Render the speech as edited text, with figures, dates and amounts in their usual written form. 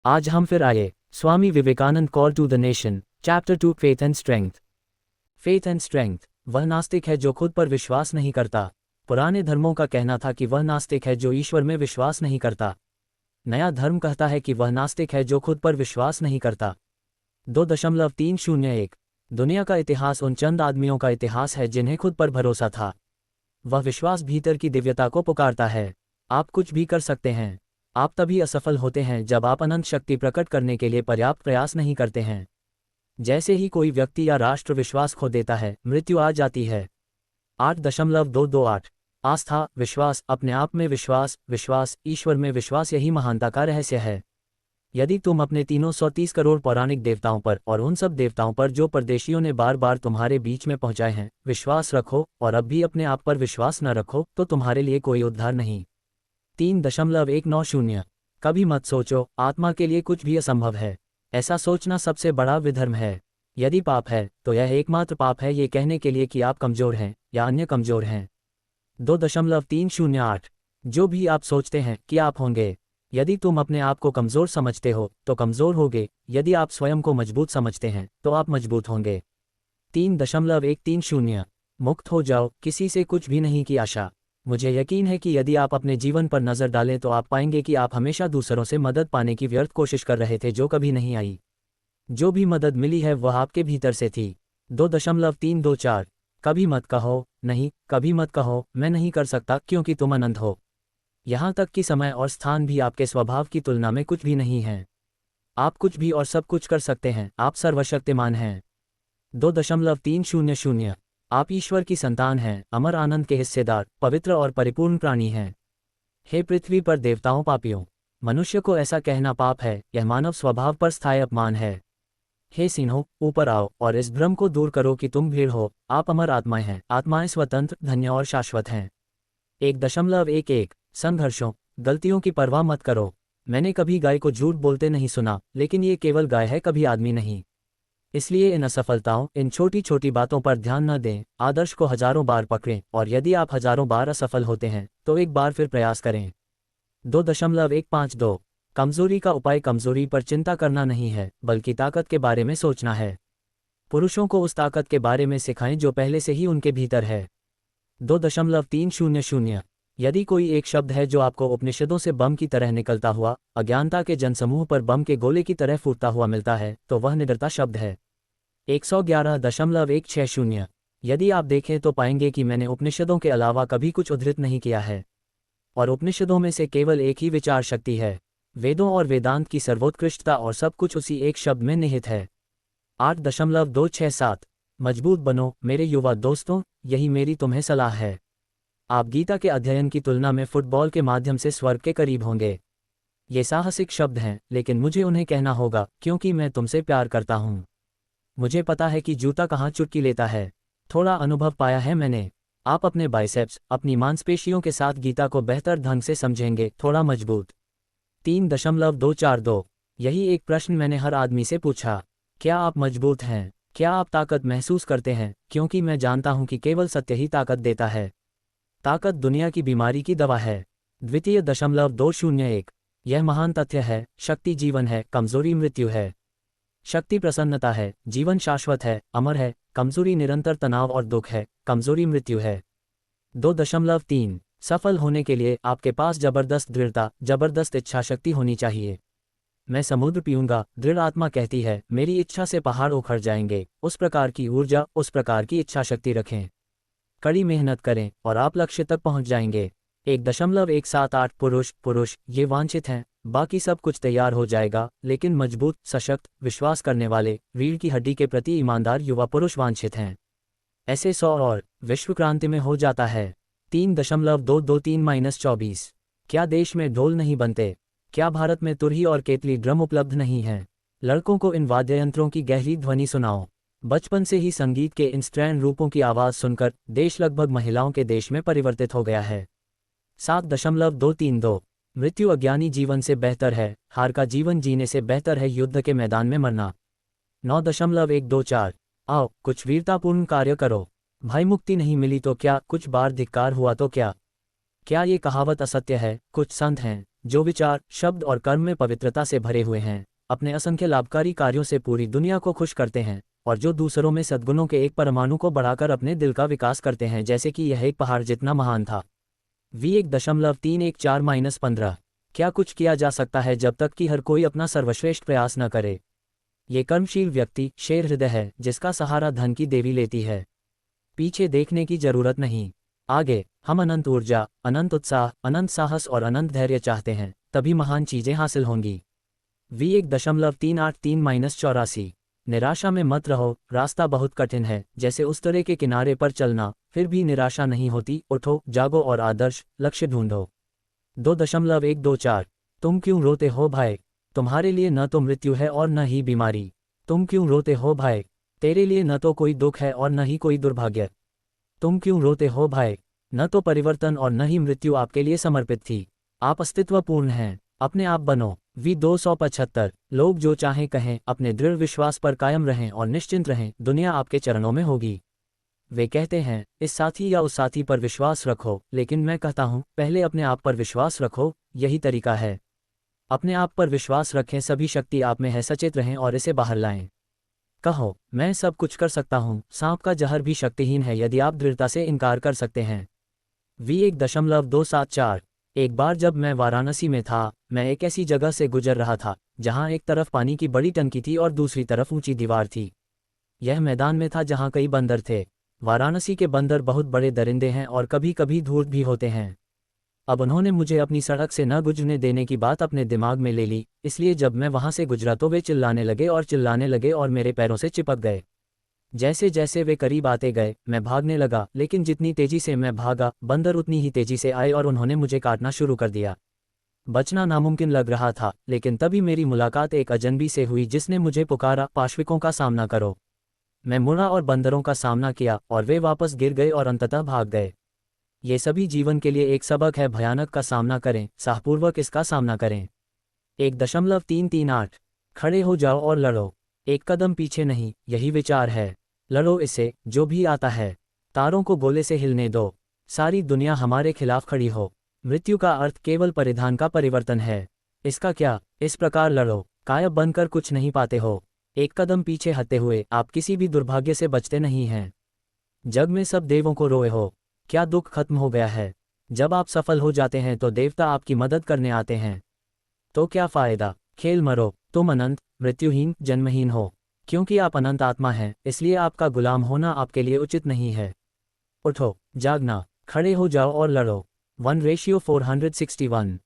आज हम फिर आए Swami Vivekananda call to the nation chapter 2 faith and strength. Faith and strength. वह नास्तिक है जो खुद पर विश्वास नहीं करता। पुराने धर्मों का कहना था कि वह नास्तिक है जो ईश्वर में विश्वास नहीं करता। नया धर्म कहता है कि वह नास्तिक है जो खुद पर विश्वास नहीं करता। 2.301 दुनिया का इतिहास उन चंद आदमियों का इतिहास है जिन्हें खुद पर भरोसा था। वह विश्वास भीतर की दिव्यता को पुकारता है। आप कुछ भी कर सकते हैं। आप तभी असफल होते हैं जब आप अनंत शक्ति प्रकट करने के लिए पर्याप्त प्रयास नहीं करते हैं। जैसे ही कोई व्यक्ति या राष्ट्र विश्वास खो देता है, मृत्यु आ जाती है। 8.228 आस्था, विश्वास, अपने आप में विश्वास, विश्वास, ईश्वर में विश्वास, यही महानता का रहस्य है। यदि तुम अपने 330 करोड़ पौराणिक देवताओं पर और उन सब देवताओं पर जो परदेशियों ने बार बार तुम्हारे बीच में पहुंचाए हैं, विश्वास रखो और अब भी अपने आप पर विश्वास न रखो, तो तुम्हारे लिए कोई उद्धार नहीं। 3.190 कभी मत सोचो आत्मा के लिए कुछ भी असंभव है। ऐसा सोचना सबसे बड़ा विधर्म है। यदि पाप है तो यह एकमात्र पाप है ये कहने के लिए कि आप कमजोर हैं या अन्य कमजोर हैं। 2.308 जो भी आप सोचते हैं कि आप होंगे, यदि तुम अपने आप को कमजोर समझते हो तो कमजोर होगे। यदि आप स्वयं को मजबूत समझते हैं तो आप मजबूत होंगे। 3.130 मुक्त हो जाओ, किसी से कुछ भी नहीं की आशा। मुझे यकीन है कि यदि आप अपने जीवन पर नज़र डालें तो आप पाएंगे कि आप हमेशा दूसरों से मदद पाने की व्यर्थ कोशिश कर रहे थे जो कभी नहीं आई। जो भी मदद मिली है वह आपके भीतर से थी। 2.324 कभी मत कहो नहीं, कभी मत कहो मैं नहीं कर सकता, क्योंकि तुम अनंत हो। यहाँ तक कि समय और स्थान भी आपके स्वभाव की तुलना में कुछ भी नहीं हैं। आप कुछ भी और सब कुछ कर सकते हैं, आप सर्वशक्तिमान हैं। 2.300 आप ईश्वर की संतान हैं, अमर आनंद के हिस्सेदार, पवित्र और परिपूर्ण प्राणी हैं। हे पृथ्वी पर देवताओं, पापियों, मनुष्य को ऐसा कहना पाप है, यह मानव स्वभाव पर स्थायी अपमान है। हे सिंहों, ऊपर आओ और इस भ्रम को दूर करो कि तुम भीड़ हो। आप अमर आत्माएं हैं, आत्माएं स्वतंत्र, धन्य और शाश्वत हैं। 1.11 संघर्षों, गलतियों की परवाह मत करो। मैंने कभी गाय को झूठ बोलते नहीं सुना, लेकिन ये केवल गाय है, कभी आदमी नहीं। इसलिए इन असफलताओं, इन छोटी छोटी बातों पर ध्यान न दें। आदर्श को हजारों बार पकड़ें और यदि आप हजारों बार असफल होते हैं तो एक बार फिर प्रयास करें। 2.152 कमजोरी का उपाय कमजोरी पर चिंता करना नहीं है, बल्कि ताकत के बारे में सोचना है। पुरुषों को उस ताकत के बारे में सिखाएं जो पहले से ही उनके भीतर है। 2.300 यदि कोई एक शब्द है जो आपको उपनिषदों से बम की तरह निकलता हुआ, अज्ञानता के जनसमूह पर बम के गोले की तरह फूटता हुआ मिलता है, तो वह निडरता शब्द है। 111.160 यदि आप देखें तो पाएंगे कि मैंने उपनिषदों के अलावा कभी कुछ उद्धृत नहीं किया है, और उपनिषदों में से केवल एक ही विचार शक्ति है। वेदों और वेदांत की सर्वोत्कृष्टता और सब कुछ उसी एक शब्द में निहित है। 8.267 मजबूत बनो मेरे युवा दोस्तों, यही मेरी तुम्हें सलाह है। आप गीता के अध्ययन की तुलना में फुटबॉल के माध्यम से स्वर्ग के करीब होंगे। ये साहसिक शब्द हैं, लेकिन मुझे उन्हें कहना होगा क्योंकि मैं तुमसे प्यार करता हूँ। मुझे पता है कि जूता कहाँ चुटकी लेता है। थोड़ा अनुभव पाया है मैंने। आप अपने बाइसेप्स, अपनी मांसपेशियों के साथ गीता को बेहतर ढंग से समझेंगे, थोड़ा मजबूत। 3.242 यही एक प्रश्न मैंने हर आदमी से पूछा। क्या आप मजबूत हैं? क्या आप ताकत महसूस करते हैं? क्योंकि मैं जानता हूं कि केवल सत्य ही ताकत देता है। ताकत दुनिया की बीमारी की दवा है। 2.201 यह महान तथ्य है, शक्ति जीवन है, कमजोरी मृत्यु है। शक्ति प्रसन्नता है, जीवन शाश्वत है, अमर है। कमजोरी निरंतर तनाव और दुख है, कमजोरी मृत्यु है। 2.3 सफल होने के लिए आपके पास जबरदस्त दृढ़ता, जबरदस्त इच्छा शक्ति होनी चाहिए। मैं समुद्र पीऊंगा, दृढ़ आत्मा कहती है, मेरी इच्छा से पहाड़ उखड़ जाएंगे। उस प्रकार की ऊर्जा, उस प्रकार की इच्छा शक्ति रखें। कड़ी मेहनत करें और आप लक्ष्य तक पहुंच जाएंगे। 1.178 पुरुष ये वांछित हैं, बाकी सब कुछ तैयार हो जाएगा, लेकिन मजबूत, सशक्त, विश्वास करने वाले, रीढ़ की हड्डी के प्रति ईमानदार युवा पुरुष वांछित हैं। ऐसे 100 और विश्व क्रांति में हो जाता है। 3.223-24 क्या देश में ढोल नहीं बनते? क्या भारत में तुरही और केतली ड्रम उपलब्ध नहीं हैं? लड़कों को इन वाद्ययंत्रों की गहरी ध्वनि सुनाओ। बचपन से ही संगीत के इन स्ट्रैंड रूपों की आवाज़ सुनकर देश लगभग महिलाओं के देश में परिवर्तित हो गया है। 7.232 मृत्यु अज्ञानी जीवन से बेहतर है, हार का जीवन जीने से बेहतर है युद्ध के मैदान में मरना। 9.124 आओ कुछ वीरतापूर्ण कार्य करो। भाई मुक्ति नहीं मिली तो क्या, कुछ बार धिक्कार हुआ तो क्या? क्या ये कहावत असत्य है? कुछ संत हैं जो विचार, शब्द और कर्म में पवित्रता से भरे हुए हैं, अपने असंख्य लाभकारी कार्यों से पूरी दुनिया को खुश करते हैं, और जो दूसरों में सद्गुणों के एक परमाणु को बढ़ाकर अपने दिल का विकास करते हैं, जैसे कि यह एक पहाड़ जितना महान था। V1.314-15 क्या कुछ किया जा सकता है जब तक कि हर कोई अपना सर्वश्रेष्ठ प्रयास न करे। ये कर्मशील व्यक्ति शेर हृदय है, जिसका सहारा धन की देवी लेती है। पीछे देखने की जरूरत नहीं, आगे। हम अनंत ऊर्जा, अनंत उत्साह, अनंत साहस और अनंत धैर्य चाहते हैं, तभी महान चीजें हासिल होंगी। V1.383-84 निराशा में मत रहो, रास्ता बहुत कठिन है, जैसे उस तरह के किनारे पर चलना, फिर भी निराशा नहीं होती। उठो, जागो और आदर्श लक्ष्य ढूंढो। 2.124 तुम क्यों रोते हो भाई? तुम्हारे लिए न तो मृत्यु है और न ही बीमारी। तुम क्यों रोते हो भाई? तेरे लिए न तो कोई दुख है और न ही कोई दुर्भाग्य। तुम क्यों रोते हो भाई? न तो परिवर्तन और न ही मृत्यु आपके लिए समर्पित थी। आप अस्तित्वपूर्ण हैं, अपने आप बनो। V275 लोग जो चाहें कहें, अपने दृढ़ विश्वास पर कायम रहें और निश्चिंत रहें, दुनिया आपके चरणों में होगी। वे कहते हैं, इस साथी या उस साथी पर विश्वास रखो, लेकिन मैं कहता हूं, पहले अपने आप पर विश्वास रखो, यही तरीका है। अपने आप पर विश्वास रखें, सभी शक्ति आप में है, सचेत रहें और इसे बाहर लाएं। कहो, मैं सब कुछ कर सकता हूं। सांप का जहर भी शक्तिहीन है यदि आप दृढ़ता से इनकार कर सकते हैं। V1.274 एक बार जब मैं वाराणसी में था, मैं एक ऐसी जगह से गुजर रहा था जहां एक तरफ पानी की बड़ी टंकी थी और दूसरी तरफ ऊंची दीवार थी। यह मैदान में था जहां कई बंदर थे। वाराणसी के बंदर बहुत बड़े दरिंदे हैं और कभी कभी धूर्त भी होते हैं। अब उन्होंने मुझे अपनी सड़क से न गुजरने देने की बात अपने दिमाग में ले ली, इसलिए जब मैं वहां से गुजरा तो वे चिल्लाने लगे और मेरे पैरों से चिपक गए। जैसे जैसे वे करीब आते गए, मैं भागने लगा, लेकिन जितनी तेजी से मैं भागा, बंदर उतनी ही तेजी से आए और उन्होंने मुझे काटना शुरू कर दिया। बचना नामुमकिन लग रहा था, लेकिन तभी मेरी मुलाकात एक अजनबी से हुई जिसने मुझे पुकारा, पाशविकों का सामना करो। मैं मुड़ा और बंदरों का सामना किया और वे वापस गिर गए और अंततः भाग गए। ये सभी जीवन के लिए एक सबक है, भयानक का सामना करें, साहपूर्वक इसका सामना करें। 1.338 खड़े हो जाओ और लड़ो, एक कदम पीछे नहीं, यही विचार है। लड़ो इसे, जो भी आता है। तारों को गोले से हिलने दो, सारी दुनिया हमारे खिलाफ खड़ी हो। मृत्यु का अर्थ केवल परिधान का परिवर्तन है। इसका क्या? इस प्रकार लड़ो, कायब बनकर कुछ नहीं पाते हो। एक कदम पीछे हटते हुए आप किसी भी दुर्भाग्य से बचते नहीं हैं। जग में सब देवों को रोए हो, क्या दुख खत्म हो गया है? जब आप सफल हो जाते हैं तो देवता आपकी मदद करने आते हैं। तो क्या फायदा? खेल मरो, तुम अनंत, मृत्युहीन, जन्महीन हो। क्योंकि आप अनंत आत्मा हैं, इसलिए आपका गुलाम होना आपके लिए उचित नहीं है। उठो, जागना, खड़े हो जाओ और लड़ो। 1:461